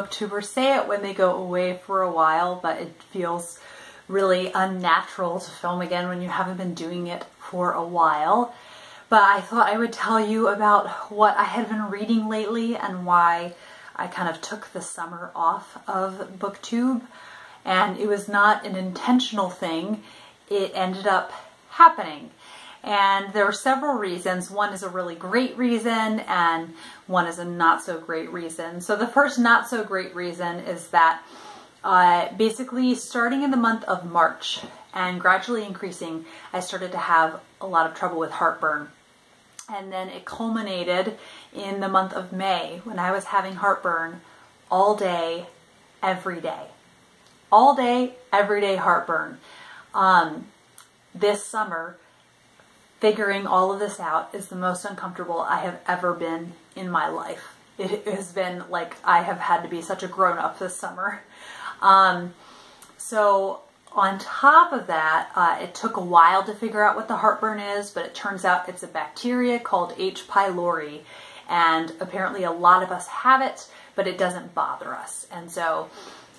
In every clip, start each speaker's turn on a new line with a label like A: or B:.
A: booktubers say it when they go away for a while, but it feels really unnatural to film again when you haven't been doing it for a while. But I thought I would tell you about what I had been reading lately and why I kind of took the summer off of booktube. And it was not an intentional thing. It ended up happening. And there are several reasons. One is a really great reason and one is a not so great reason. So the first not so great reason is that basically starting in the month of March and gradually increasing, I started to have a lot of trouble with heartburn. And then it culminated in the month of May when I was having heartburn all day, every day. All day, every day heartburn. This summer, figuring all of this out is the most uncomfortable I have ever been in my life. It has been like I have had to be such a grown-up this summer. So on top of that, it took a while to figure out what the heartburn is, but it turns out it's a bacteria called H. pylori, and apparently a lot of us have it, but it doesn't bother us. And so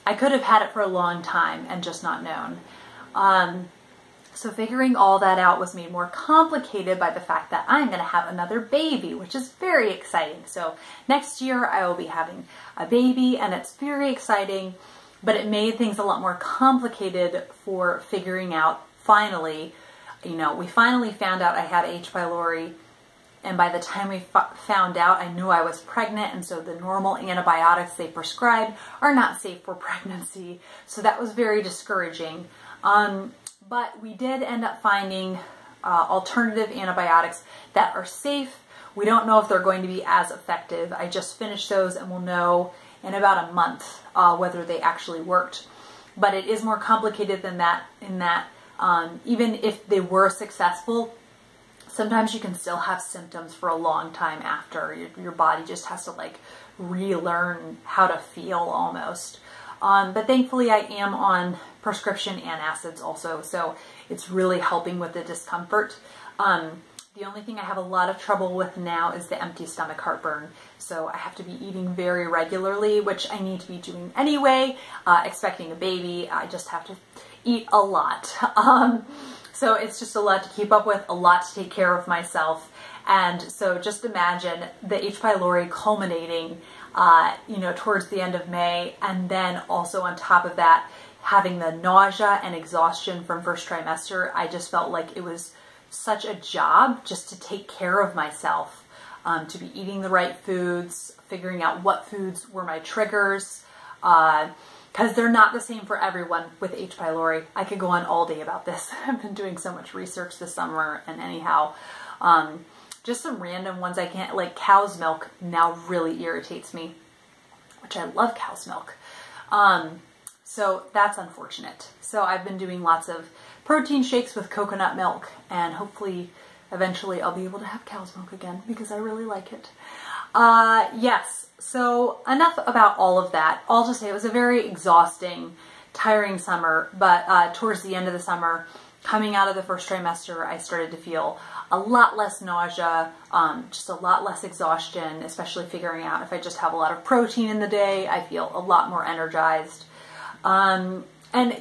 A: I could have had it for a long time and just not known. So figuring all that out was made more complicated by the fact that I'm going to have another baby, which is very exciting. So next year I will be having a baby and it's very exciting, but it made things a lot more complicated for figuring out finally, we finally found out I had H. pylori. And by the time we found out, I knew I was pregnant, and so the normal antibiotics they prescribe are not safe for pregnancy. So that was very discouraging. But we did end up finding alternative antibiotics that are safe. We don't know if they're going to be as effective. I just finished those and we'll know in about a month whether they actually worked. But it is more complicated than that in that even if they were successful, sometimes you can still have symptoms for a long time after. Your body just has to like relearn how to feel almost. But thankfully I am on prescription antacids also, so it's really helping with the discomfort. The only thing I have a lot of trouble with now is the empty stomach heartburn. So I have to be eating very regularly, which I need to be doing anyway. Expecting a baby, I just have to eat a lot. So it's just a lot to keep up with, a lot to take care of myself. And so just imagine the H. pylori culminating, towards the end of May. And then also on top of that, having the nausea and exhaustion from first trimester. I just felt like it was such a job just to take care of myself, to be eating the right foods, figuring out what foods were my triggers, because they're not the same for everyone with H. pylori. I could go on all day about this. I've been doing so much research this summer, and anyhow, just some random ones I can't, like cow's milk now really irritates me, which I love cow's milk. So that's unfortunate. So I've been doing lots of protein shakes with coconut milk, and hopefully eventually I'll be able to have cow's milk again because I really like it. Yes, so enough about all of that. I'll just say it was a very exhausting, tiring summer, but towards the end of the summer, coming out of the first trimester, I started to feel a lot less nausea, just a lot less exhaustion, especially figuring out if I just have a lot of protein in the day, I feel a lot more energized. And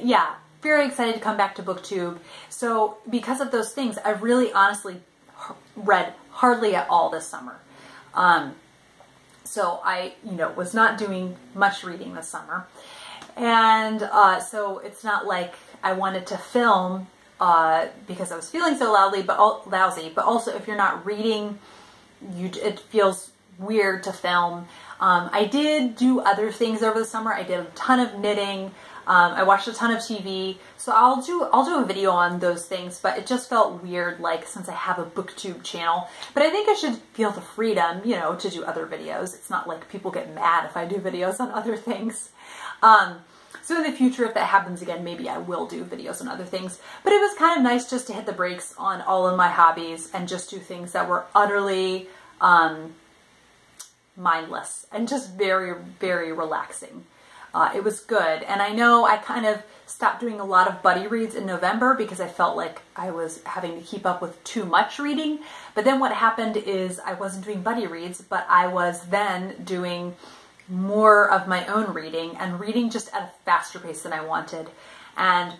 A: yeah, very excited to come back to BookTube. So because of those things, I really honestly read hardly at all this summer. So I, was not doing much reading this summer. And so it's not like I wanted to film because I was feeling so lousy, but also if you're not reading, it feels weird to film. I did do other things over the summer. I did a ton of knitting. I watched a ton of TV. So I'll do a video on those things, but it just felt weird, like, since I have a BookTube channel. But I think I should feel the freedom, to do other videos. It's not like people get mad if I do videos on other things. So in the future, if that happens again, maybe I will do videos on other things. But it was kind of nice just to hit the brakes on all of my hobbies and just do things that were utterly mindless and just very, very relaxing. It was good. And I know I kind of stopped doing a lot of buddy reads in November because I felt like I was having to keep up with too much reading. But then what happened is I wasn't doing buddy reads, but I was then doing more of my own reading and reading just at a faster pace than I wanted. And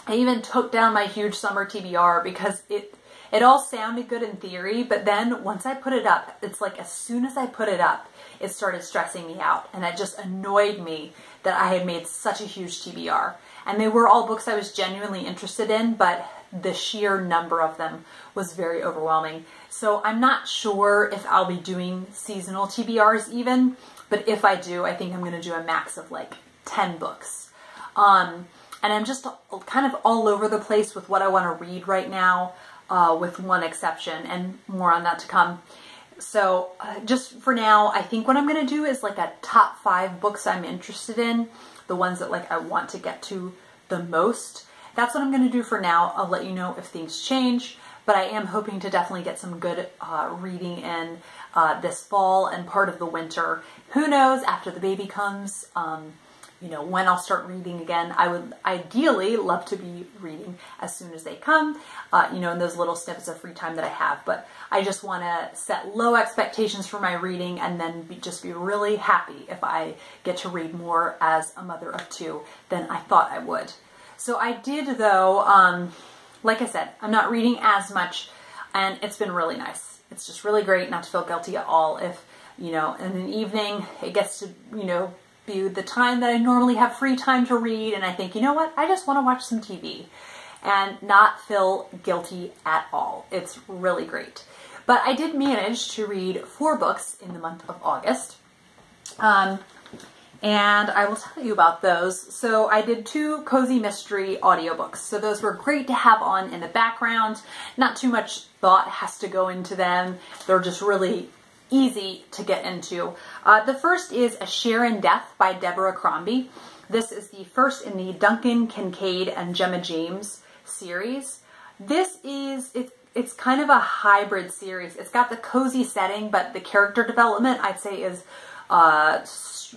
A: I even took down my huge summer TBR because it all sounded good in theory, but then once I put it up, it's like as soon as I put it up, it started stressing me out, and it just annoyed me that I had made such a huge TBR. And they were all books I was genuinely interested in, but the sheer number of them was very overwhelming. So I'm not sure if I'll be doing seasonal TBRs even, but if I do, I think I'm going to do a max of like 10 books. And I'm just kind of all over the place with what I want to read right now, with one exception, and more on that to come. So just for now, I think what I'm going to do is like a top 5 books I'm interested in, the ones that like I want to get to the most. That's what I'm going to do for now. I'll let you know if things change, but I am hoping to definitely get some good reading in this fall and part of the winter. Who knows, after the baby comes, you know, when I'll start reading again. I would ideally love to be reading as soon as they come, you know, in those little snippets of free time that I have. But I just want to set low expectations for my reading and then just be really happy if I get to read more as a mother of 2 than I thought I would. So I did, though, like I said, I'm not reading as much, and it's been really nice. It's just really great not to feel guilty at all if, you know, in an evening it gets to, you know, be the time that I normally have free time to read, and I think, you know what, I just want to watch some TV and not feel guilty at all. It's really great. But I did manage to read 4 books in the month of August, and I will tell you about those. So I did 2 cozy mystery audiobooks. So those were great to have on in the background. Not too much thought has to go into them. They're just really easy to get into. The first is A Sheeran Death by Deborah Crombie. This is the first in the Duncan Kincaid and Gemma James series. This is, it's kind of a hybrid series. It's got the cozy setting, but the character development I'd say is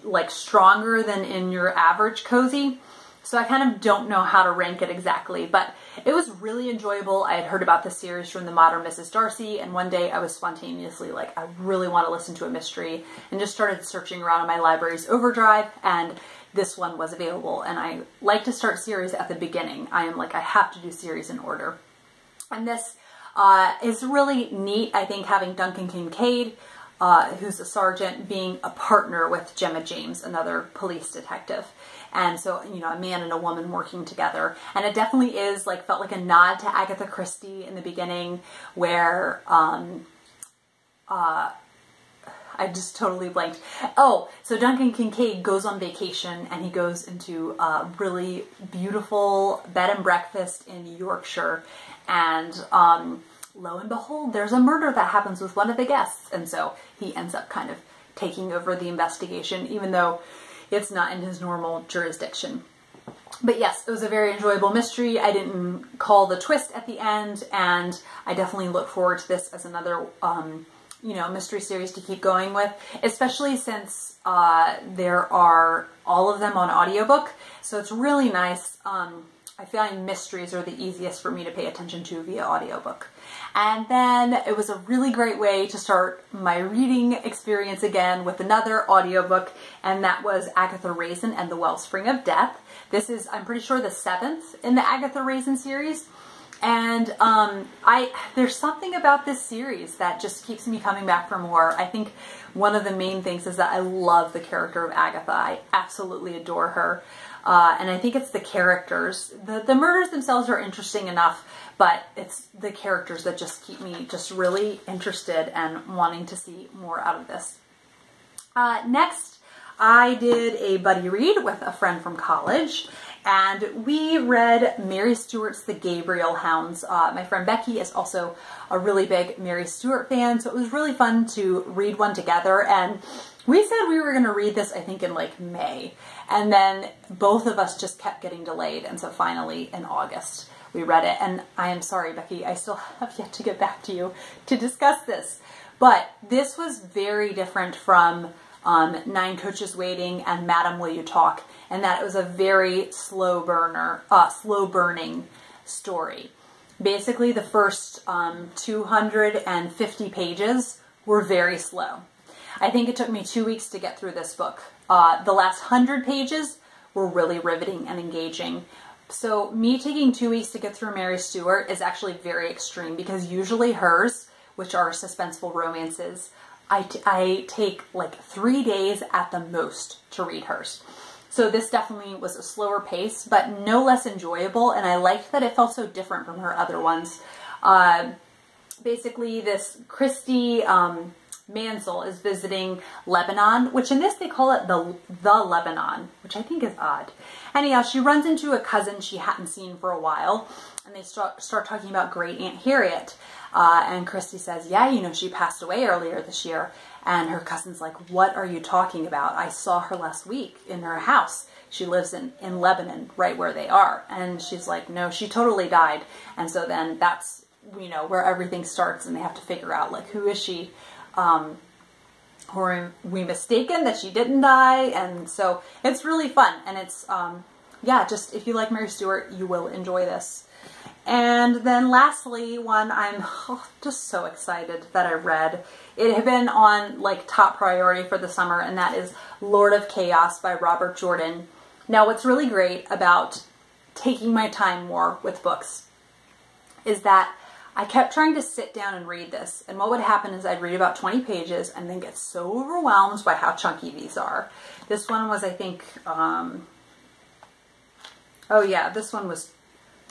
A: like stronger than in your average cozy. So I kind of don't know how to rank it exactly, but it was really enjoyable. I had heard about the series from the Modern Mrs. Darcy, and one day I was spontaneously like, I really want to listen to a mystery, and just started searching around in my library's overdrive, and this one was available. And I like to start series at the beginning. I am like, I have to do series in order. And this is really neat, I think, having Duncan Kincaid, who's a sergeant, being a partner with Gemma James, another police detective. And so, you know, a man and a woman working together. And it definitely is like, felt like a nod to Agatha Christie in the beginning, where, I just totally blanked. Oh, so Duncan Kincaid goes on vacation, and he goes into a really beautiful bed and breakfast in Yorkshire. And, lo and behold, there's a murder that happens with one of the guests. And so he ends up kind of taking over the investigation, even though it's not in his normal jurisdiction. But yes, it was a very enjoyable mystery. I didn't call the twist at the end, and I definitely look forward to this as another, you know, mystery series to keep going with, especially since there are all of them on audiobook. So it's really nice. I find mysteries are the easiest for me to pay attention to via audiobook. And then it was a really great way to start my reading experience again with another audiobook, and that was Agatha Raisin and the Wellspring of Death. This is, I'm pretty sure, the 7th in the Agatha Raisin series. And there's something about this series that just keeps me coming back for more. I think one of the main things is that I love the character of Agatha. I absolutely adore her. And I think it's the characters. The murders themselves are interesting enough, but it's the characters that just keep me just really interested and wanting to see more out of this. Next, I did a buddy read with a friend from college, and we read Mary Stewart's The Gabriel Hounds. My friend Becky is also a really big Mary Stewart fan, so it was really fun to read one together. And we said we were going to read this, I think, in like May, and then both of us just kept getting delayed, and so finally in August we read it. And I am sorry, Becky, I still have yet to get back to you to discuss this, but this was very different from 9 Coaches Waiting and Madam Will You Talk, and that it was a very slow burning story. Basically, the first 250 pages were very slow. I think it took me 2 weeks to get through this book. The last 100 pages were really riveting and engaging. So me taking 2 weeks to get through Mary Stuart is actually very extreme, because usually hers, which are suspenseful romances, I take like 3 days at the most to read hers. So this definitely was a slower pace, but no less enjoyable, and I liked that it felt so different from her other ones. Basically, this Christy Mansell is visiting Lebanon, which in this they call it the Lebanon, which I think is odd. Anyhow, she runs into a cousin she hadn't seen for a while, and they start talking about Great Aunt Harriet. And Christy says, yeah, you know, she passed away earlier this year. And her cousin's like, what are you talking about? I saw her last week in her house. She lives in Lebanon, right where they are. And she's like, no, she totally died. And so then that's, you know, where everything starts, and they have to figure out, like, who is she? Or are we mistaken that she didn't die? And so it's really fun. And it's, yeah, just if you like Mary Stuart, you will enjoy this. And then lastly, one I'm just so excited that I read. It had been on like top priority for the summer, and that is Lord of Chaos by Robert Jordan. Now, what's really great about taking my time more with books is that I kept trying to sit down and read this, and what would happen is I'd read about 20 pages and then get so overwhelmed by how chunky these are. This one was, I think, oh yeah, this one was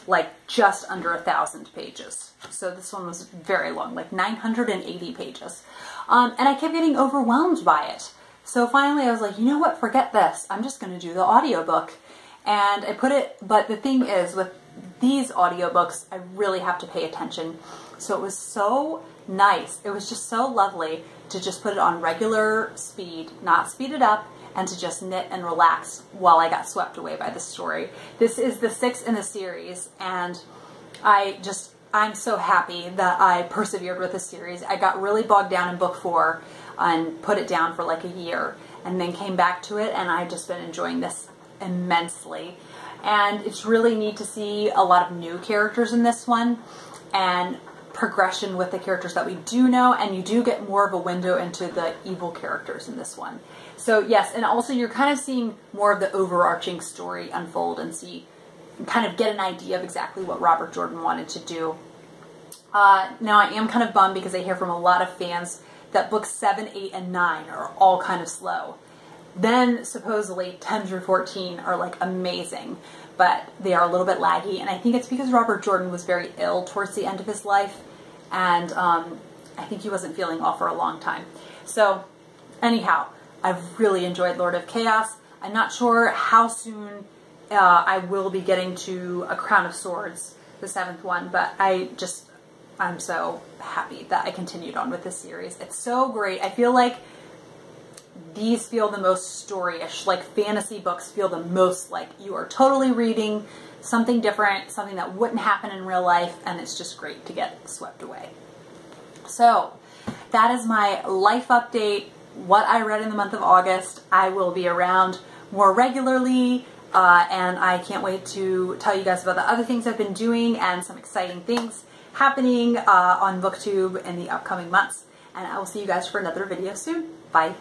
A: like just under 1,000 pages. So this one was very long, like 980 pages. And I kept getting overwhelmed by it. So finally I was like, you know what, forget this. I'm just going to do the audiobook. And I put it, but the thing is, with these audiobooks, I really have to pay attention. So it was so nice. It was just so lovely to just put it on regular speed, not speed it up, and to just knit and relax while I got swept away by the story. This is the 6th in the series, and I'm so happy that I persevered with the series. I got really bogged down in book 4 and put it down for like a year, and then came back to it, and I've just been enjoying this immensely. And it's really neat to see a lot of new characters in this one, and progression with the characters that we do know, and you do get more of a window into the evil characters in this one. So yes, and also you're kind of seeing more of the overarching story unfold, and kind of get an idea of exactly what Robert Jordan wanted to do. Now I am kind of bummed, because I hear from a lot of fans that books 7, 8, and 9 are all kind of slow. Then supposedly 10 through 14 are like amazing, but they are a little bit laggy, and I think it's because Robert Jordan was very ill towards the end of his life, and I think he wasn't feeling well for a long time. So anyhow, I've really enjoyed Lord of Chaos. I'm not sure how soon I will be getting to A Crown of Swords, the 7th one, but I'm so happy that I continued on with this series. It's so great. I feel like these feel the most storyish, like fantasy books feel the most like you are totally reading something different, something that wouldn't happen in real life, and it's just great to get swept away. So that is my life update, what I read in the month of August. I will be around more regularly, and I can't wait to tell you guys about the other things I've been doing and some exciting things happening on BookTube in the upcoming months. And I will see you guys for another video soon. Bye.